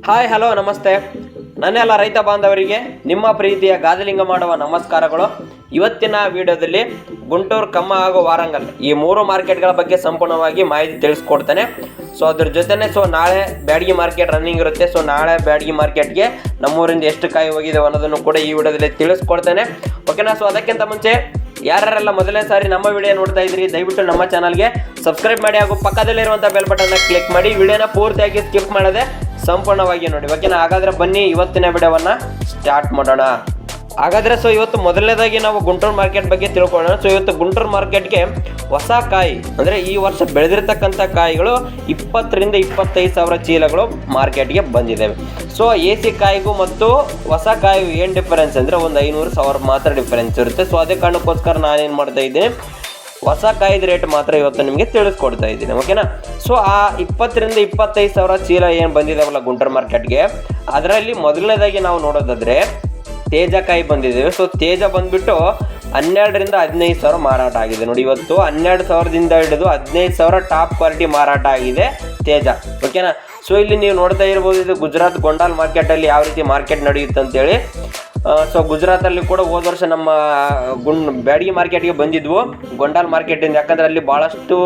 Hi hello ನಮಸ್ತೆ. ನನ್ನೆಲ್ಲ ರೈತ ಬಾಂಧವರಿಗೆ ನಿಮ್ಮ ಪ್ರೀತಿಯ ಗಾದಿಲಿಂಗ ಮಾಡುವ ನಮಸ್ಕಾರಗಳು. ಇವತ್ತಿನ ವಿಡಿಯೋದಲ್ಲಿ ಗುಂಟೂರು, ಕಮ್ಮ ಹಾಗೂ ವಾರಂಗಲ್ ಈ ಮೂರು ಮಾರ್ಕೆಟ್ಗಳ ಬಗ್ಗೆ ಸಂಪೂರ್ಣವಾಗಿ ಮಾಹಿತಿ ತಿಳಿಸ್ಕೊಡ್ತೇನೆ. ಸೊ ಅದ್ರ ಜೊತೆನೆ ನಾಳೆ ಬ್ಯಾಡಗಿ ಮಾರ್ಕೆಟ್ ರನ್ನಿಂಗ್ ಇರುತ್ತೆ. ಸೊ ನಾಳೆ ಬ್ಯಾಡಗಿ ಮಾರ್ಕೆಟ್ಗೆ ನಮ್ಮೂರಿಂದ ಎಷ್ಟು ಕಾಯಿ ಹೋಗಿದೆ ಅನ್ನೋದನ್ನು ಕೂಡ ಈ ವಿಡಿಯೋದಲ್ಲಿ ತಿಳಿಸ್ಕೊಡ್ತೇನೆ. ಓಕೆನಾ? ಸೊ ಅದಕ್ಕಿಂತ ಮುಂಚೆ ಯಾರೆಲ್ಲ ಮೊದಲನೇ ಸಾರಿ ನಮ್ಮ ವಿಡಿಯೋ ನೋಡ್ತಾ ಇದ್ರಿ, ದಯವಿಟ್ಟು ನಮ್ಮ ಚಾನಲ್ಗೆ ಸಬ್ಸ್ಕ್ರೈಬ್ ಮಾಡಿ ಹಾಗೂ ಪಕ್ಕದಲ್ಲಿರುವಂಥ ಬೆಲ್ ಬಟನ್ನ ಕ್ಲಿಕ್ ಮಾಡಿ ವಿಡಿಯೋನ ಪೂರ್ತಿಯಾಗಿ ಸ್ಕಿಪ್ ಮಾಡದೆ ಸಂಪೂರ್ಣವಾಗಿ ನೋಡಿ. ಓಕೆನಾ? ಹಾಗಾದ್ರೆ ಬನ್ನಿ ಇವತ್ತಿನ ವಿಡಿಯೋವನ್ನ ಸ್ಟಾರ್ಟ್ ಮಾಡೋಣ. ಹಾಗಾದ್ರೆ ಇವತ್ತು ಮೊದಲನೇದಾಗಿ ನಾವು ಗುಂಟೂರು ಮಾರ್ಕೆಟ್ ಬಗ್ಗೆ ತಿಳ್ಕೊಳ್ಳೋಣ. ಇವತ್ತು ಗುಂಟೂರು ಮಾರ್ಕೆಟ್ಗೆ ಹೊಸ ಕಾಯಿ ಅಂದರೆ ಈ ವರ್ಷ ಬೆಳೆದಿರ್ತಕ್ಕಂಥ ಕಾಯಿಗಳು 20 ರಿಂದ 25 ಸಾವಿರ ಚೀಲಗಳು ಮಾರ್ಕೆಟ್ಗೆ ಬಂದಿದ್ದಾವೆ. ಸೊ AC ಕಾಯಿಗೂ ಮತ್ತು ಹೊಸ ಕಾಯಿಗೂ ಏನು ಡಿಫರೆನ್ಸ್ ಅಂದರೆ ಒಂದು 500,000 ಮಾತ್ರ ಡಿಫರೆನ್ಸ್ ಇರುತ್ತೆ. ಸೊ ಅದೇ ಕಾರಣಕ್ಕೋಸ್ಕರ ನಾನೇನು ಮಾಡ್ತಾ ಇದ್ದೀನಿ, ಹೊಸ ಕಾಯ್ದ ರೇಟ್ ಮಾತ್ರ ಇವತ್ತು ನಿಮಗೆ ತಿಳಿಸ್ಕೊಡ್ತಾ ಇದ್ದೀನಿ. ಓಕೆನಾ? ಸೊ ಆ 20 ರಿಂದ 25 ಸಾವಿರ ಚೀಲ ಏನು ಬಂದಿದ್ದಾವಲ್ಲ ಗುಂಟೂರು ಮಾರ್ಕೆಟ್ಗೆ, ಅದರಲ್ಲಿ ಮೊದಲನೇದಾಗಿ ನಾವು ನೋಡೋದಾದರೆ ತೇಜ ಕಾಯಿ ಬಂದಿದ್ದೇವೆ. ಸೊ ತೇಜ ಬಂದುಬಿಟ್ಟು 12 ರಿಂದ 15 ಸಾವಿರ ಮಾರಾಟ ಆಗಿದೆ ನೋಡಿ. ಇವತ್ತು 12,000ದಿಂದ ಹಿಡಿದು 15,000 ಟಾಪ್ ಕ್ವಾಲಿಟಿ ಮಾರಾಟ ಆಗಿದೆ ತೇಜ. ಓಕೆನಾ? ಸೊ ಇಲ್ಲಿ ನೀವು ನೋಡ್ತಾ ಇರ್ಬೋದು, ಇದು ಗುಜರಾತ್ ಗೊಂಡಾಲ್ ಮಾರ್ಕೆಟಲ್ಲಿ ಯಾವ ರೀತಿ ಮಾರ್ಕೆಟ್ ನಡೆಯುತ್ತೆ ಅಂತೇಳಿ. ಸೊ ಗುಜರಾತಲ್ಲಿ ಕೂಡ ಹೋದ ವರ್ಷ ನಮ್ಮ ಬ್ಯಾಡಗಿ ಮಾರ್ಕೆಟ್ಗೆ ಬಂದಿದ್ವು ಗೊಂಡಾಲ್ ಮಾರ್ಕೆಟಿಂದ. ಯಾಕಂದರೆ ಅಲ್ಲಿ ಭಾಳಷ್ಟು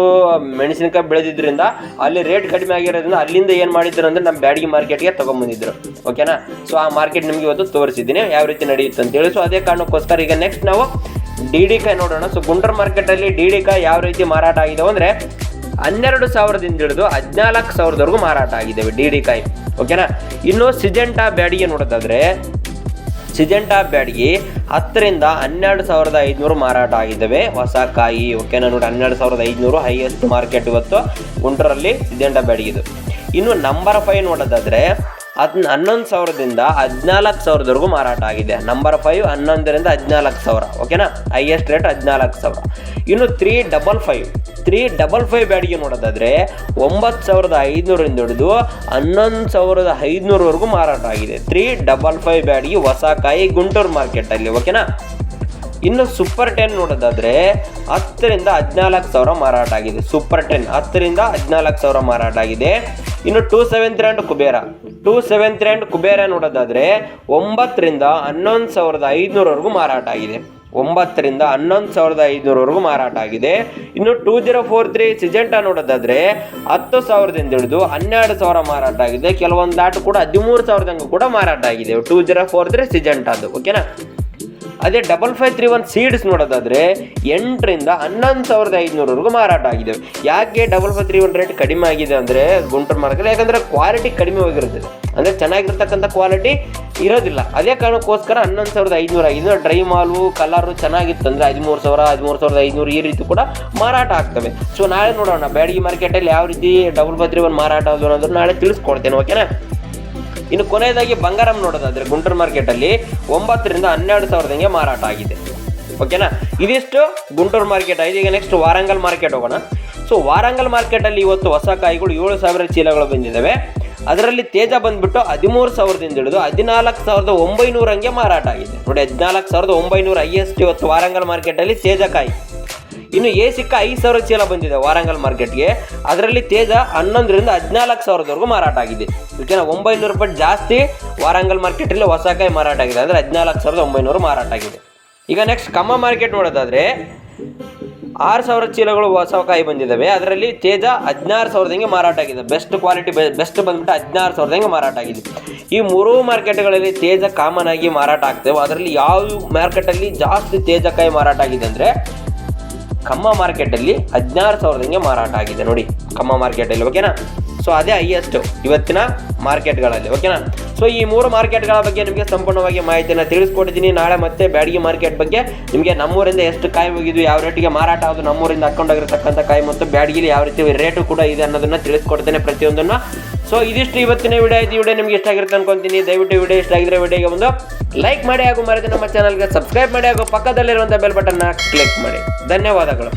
ಮೆಣಸಿನಕಾಯಿ ಬೆಳೆದಿದ್ದರಿಂದ ಅಲ್ಲಿ ರೇಟ್ ಕಡಿಮೆ ಆಗಿರೋದ್ರಿಂದ ಅಲ್ಲಿಂದ ಏನು ಮಾಡಿದ್ರು ಅಂದರೆ ನಮ್ಮ ಬ್ಯಾಡಗಿ ಮಾರ್ಕೆಟ್ಗೆ ತೊಗೊಂಬಂದಿದ್ರು. ಓಕೆನಾ? ಸೊ ಆ ಮಾರ್ಕೆಟ್ ನಿಮಗೆ ಇವತ್ತು ತೋರಿಸಿದ್ದೀನಿ ಯಾವ ರೀತಿ ನಡೆಯುತ್ತೆ ಅಂತೇಳಿ. ಸೊ ಅದೇ ಕಾರಣಕ್ಕೋಸ್ಕರ ಈಗ ನೆಕ್ಸ್ಟ್ ನಾವು DD ಕಾಯಿ ನೋಡೋಣ. ಸೊ ಗುಂಟೂರು ಮಾರ್ಕೆಟಲ್ಲಿ DD ಕಾಯಿ ಯಾವ ರೀತಿ ಮಾರಾಟ ಆಗಿದಾವೆ ಅಂದರೆ 12,000ದಿಂದ ಹಿಡಿದು 14,000ವರೆಗೂ ಮಾರಾಟ ಆಗಿದ್ದಾವೆ DD ಕಾಯಿ. ಓಕೆನಾ? ಇನ್ನು ಸಿಜೆಂಟಾ ಬ್ಯಾಡಗಿ ನೋಡೋದಾದರೆ ಸಿಜೆಂಟಾ ಬ್ಯಾಡಗಿ 10 ರಿಂದ 12,500 ಮಾರಾಟ ಆಗಿದ್ದಾವೆ ಹೊಸ ಕಾಯಿ. ಓಕೆನಾ? ನೋಡಿ 12,500 ಹೈಯೆಸ್ಟ್ ಮಾರ್ಕೆಟ್ ಇವತ್ತು ಗುಂಟೂರಲ್ಲಿ ಸಿಜೆಂಟಾ ಬ್ಯಾಡಗಿದು. ಇನ್ನು ನಂಬರ್ 5 ನೋಡೋದಾದರೆ 11,000ದಿಂದ 14,000ವರೆಗೂ ಮಾರಾಟ ಆಗಿದೆ. ನಂಬರ್ 5 11 ರಿಂದ 14,000. ಓಕೆನಾ? Highest rate 14,000. ಇನ್ನು 355 ಬ್ಯಾಡಗಿ ನೋಡೋದಾದರೆ 9,500ರಿಂದ ಹಿಡಿದು 11,500ವರೆಗೂ ಮಾರಾಟ ಆಗಿದೆ. 355 ಬ್ಯಾಡಗಿ ಹೊಸ ಕಾಯಿ ಗುಂಟೂರು ಮಾರ್ಕೆಟಲ್ಲಿ. ಓಕೆನಾ? ಇನ್ನು ಸೂಪರ್ 10 ನೋಡೋದಾದರೆ 10 ರಿಂದ 14,000 ಮಾರಾಟ ಆಗಿದೆ. ಸೂಪರ್ 10 10 ರಿಂದ 14,000 ಮಾರಾಟ ಆಗಿದೆ. ಇನ್ನು 273 ಕುಬೇರ ನೋಡೋದಾದರೆ 9 ರಿಂದ 11,500ವರೆಗೂ ಮಾರಾಟ ಆಗಿದೆ. 9 ರಿಂದ 11,500ವರೆಗೂ ಮಾರಾಟ ಆಗಿದೆ. ಇನ್ನು 2043 ಸಿಜೆಂಟಾ ನೋಡೋದಾದರೆ 10,000ದಿಂದ ಹಿಡಿದು 12,000 ಮಾರಾಟ ಆಗಿದೆ. ಕೆಲವೊಂದು ಲಾಟ್ ಕೂಡ 13,000 ಕೂಡ ಮಾರಾಟ ಆಗಿದೆ 2043 ಸಿಜೆಂಟಾದು. ಓಕೆನಾ? ಅದೇ 5531 ಸೀಡ್ಸ್ ನೋಡೋದಾದರೆ 8 ರಿಂದ 11,500ವರೆಗೂ ಮಾರಾಟ ಆಗಿದೆ. ಯಾಕೆ 5531 ರೇಟ್ ಕಡಿಮೆ ಆಗಿದೆ ಅಂದರೆ ಗುಂಟೂರು ಮಾರ್ಕೆಟ್, ಯಾಕಂದರೆ ಕ್ವಾಲಿಟಿ ಕಡಿಮೆ ಹೋಗಿರುತ್ತೆ, ಅಂದರೆ ಚೆನ್ನಾಗಿರ್ತಕ್ಕಂಥ ಕ್ವಾಲಿಟಿ ಇರೋದಿಲ್ಲ. ಅದೇ ಕಾರಣಕ್ಕೋಸ್ಕರ 11,500 ಆಗಿದೆ. ಡ್ರೈ ಮಾಲು ಕಲರು ಚೆನ್ನಾಗಿತ್ತು ಅಂದರೆ 13,000 13,500 ಈ ರೀತಿ ಕೂಡ ಮಾರಾಟ ಆಗ್ತವೆ. ಸೊ ನಾಳೆ ನೋಡೋಣ ಬ್ಯಾಡಗಿ ಮಾರ್ಕೆಟಲ್ಲಿ ಯಾವ ರೀತಿ 5531 ಮಾರಾಟ ಆಗೋದು ಅನ್ನೋದು ನಾಳೆ ತಿಳಿಸ್ಕೊಡ್ತೇನೆ. ಓಕೆನಾ? ಇನ್ನು ಕೊನೆಯದಾಗಿ ಬಂಗಾರಂ ನೋಡೋದಾದರೆ ಗುಂಟೂರು ಮಾರ್ಕೆಟಲ್ಲಿ 9 ರಿಂದ 12,000 ಮಾರಾಟ ಆಗಿದೆ. ಓಕೆನಾ? ಇದಿಷ್ಟು ಗುಂಟೂರು ಮಾರ್ಕೆಟ್ ಆಗಿದೆ. ಈಗ ನೆಕ್ಸ್ಟ್ ವಾರಂಗಲ್ ಮಾರ್ಕೆಟ್ ಹೋಗೋಣ. ಸೊ ವಾರಂಗಲ್ ಮಾರ್ಕೆಟಲ್ಲಿ ಇವತ್ತು ಹೊಸ ಕಾಯಿಗಳು 7,000 ಚೀಲಗಳು ಬಂದಿದ್ದಾವೆ. ಅದರಲ್ಲಿ ತೇಜ ಬಂದುಬಿಟ್ಟು 13,000ದಿಂದ ಹಿಡಿದು 14,900 ಮಾರಾಟ ಆಗಿದೆ ನೋಡಿ. 14,900 ಹೈಯೆಸ್ಟ್ ಇವತ್ತು ವಾರಂಗಲ್ ಮಾರ್ಕೆಟಲ್ಲಿ ತೇಜ ಕಾಯಿ. ಇನ್ನು AC 5,000 ಚೀಲ ಬಂದಿದೆ ವಾರಂಗಲ್ ಮಾರ್ಕೆಟ್ಗೆ. ಅದರಲ್ಲಿ ತೇಜ 11 ರಿಂದ 14,000ವರೆಗೂ ಮಾರಾಟ ಆಗಿದೆ. ಓಕೆನಾ? 900 ರೂಪಾಯಿ ಜಾಸ್ತಿ ವಾರಂಗಲ್ ಮಾರ್ಕೆಟಲ್ಲಿ ಹೊಸ ಕಾಯಿ ಮಾರಾಟ ಆಗಿದೆ, ಅಂದರೆ 14,900 ಮಾರಾಟ ಆಗಿದೆ. ಈಗ ನೆಕ್ಸ್ಟ್ ಕಮ್ಮ ಮಾರ್ಕೆಟ್ ನೋಡೋದಾದರೆ 6,000 ಚೀಲಗಳು ಹೊಸ ಕಾಯಿ ಬಂದಿದ್ದಾವೆ. ಅದರಲ್ಲಿ ತೇಜ 16,000 ಮಾರಾಟ ಆಗಿದೆ. ಬೆಸ್ಟ್ ಕ್ವಾಲಿಟಿ ಬೆಸ್ಟ್ ಬಂದ್ಬಿಟ್ಟು 16,000 ಮಾರಾಟ ಆಗಿದೆ. ಈ ಮೂರೂ ಮಾರ್ಕೆಟ್ಗಳಲ್ಲಿ ತೇಜ ಕಾಮನ್ ಆಗಿ ಮಾರಾಟ ಆಗ್ತವೆ. ಅದರಲ್ಲಿ ಯಾವ ಮಾರ್ಕೆಟಲ್ಲಿ ಜಾಸ್ತಿ ತೇಜ ಕಾಯಿ ಮಾರಾಟ ಆಗಿದೆ ಅಂದರೆ ಕಮ್ಮ ಮಾರ್ಕೆಟಲ್ಲಿ 16,000 ಮಾರಾಟ ಆಗಿದೆ ನೋಡಿ, ಕಮ್ಮ ಮಾರ್ಕೆಟಲ್ಲಿ. ಓಕೆನಾ? ಸೊ ಅದೇ ಹೈಯೆಸ್ಟ್ ಇವತ್ತಿನ ಮಾರ್ಕೆಟ್ಗಳಲ್ಲಿ. ಓಕೆನಾ? ಸೊ ಈ ಮೂರು ಮಾರ್ಕೆಟ್ಗಳ ಬಗ್ಗೆ ನಿಮಗೆ ಸಂಪೂರ್ಣವಾಗಿ ಮಾಹಿತಿಯನ್ನು ತಿಳಿಸ್ಕೊಟ್ಟಿದ್ದೀನಿ. ನಾಳೆ ಮತ್ತೆ ಬ್ಯಾಡಗಿ ಮಾರ್ಕೆಟ್ ಬಗ್ಗೆ ನಿಮಗೆ ನಮ್ಮೂರಿಂದ ಎಷ್ಟು ಕಾಯಿ ಹೋಗಿದ್ವು, ಯಾವ ರೇಟಿಗೆ ಮಾರಾಟ ಆಗೋದು, ನಮ್ಮೂರಿಂದ ಹಾಕೊಂಡೋಗಿರ್ತಕ್ಕಂಥ ಕಾಯಿ ಮತ್ತು ಬ್ಯಾಡಗಿಲಿ ಯಾವ ರೀತಿ ರೇಟು ಕೂಡ ಇದೆ ಅನ್ನೋದನ್ನು ತಿಳಿಸ್ಕೊಡ್ತೇನೆ ಪ್ರತಿಯೊಂದನ್ನು. ಸೊ ಇದಿಷ್ಟು ಇವತ್ತಿನ ವಿಡಿಯೋ ಇದೆ. ವಿಡಿಯೋ ನಿಮಗೆ ಇಷ್ಟ ಆಗಿರುತ್ತೆ ಅನ್ಕೊಂತೀನಿ. ದಯವಿಟ್ಟು ವಿಡಿಯೋ ಇಷ್ಟ ಆಗಿದ್ರೆ ವಿಡಿಯೋಗೆ ಒಂದು ಲೈಕ್ ಮಾಡಿ ಹಾಗೂ ಮರೆತು ನಮ್ಮ ಚಾನಲ್ಗೆ ಸಬ್ಸ್ಕ್ರೈಬ್ ಮಾಡಿ ಹಾಗೂ ಪಕ್ಕದಲ್ಲಿರುವಂಥ ಬೆಲ್ ಬಟನ್ನ ಕ್ಲಿಕ್ ಮಾಡಿ. ಧನ್ಯವಾದಗಳು.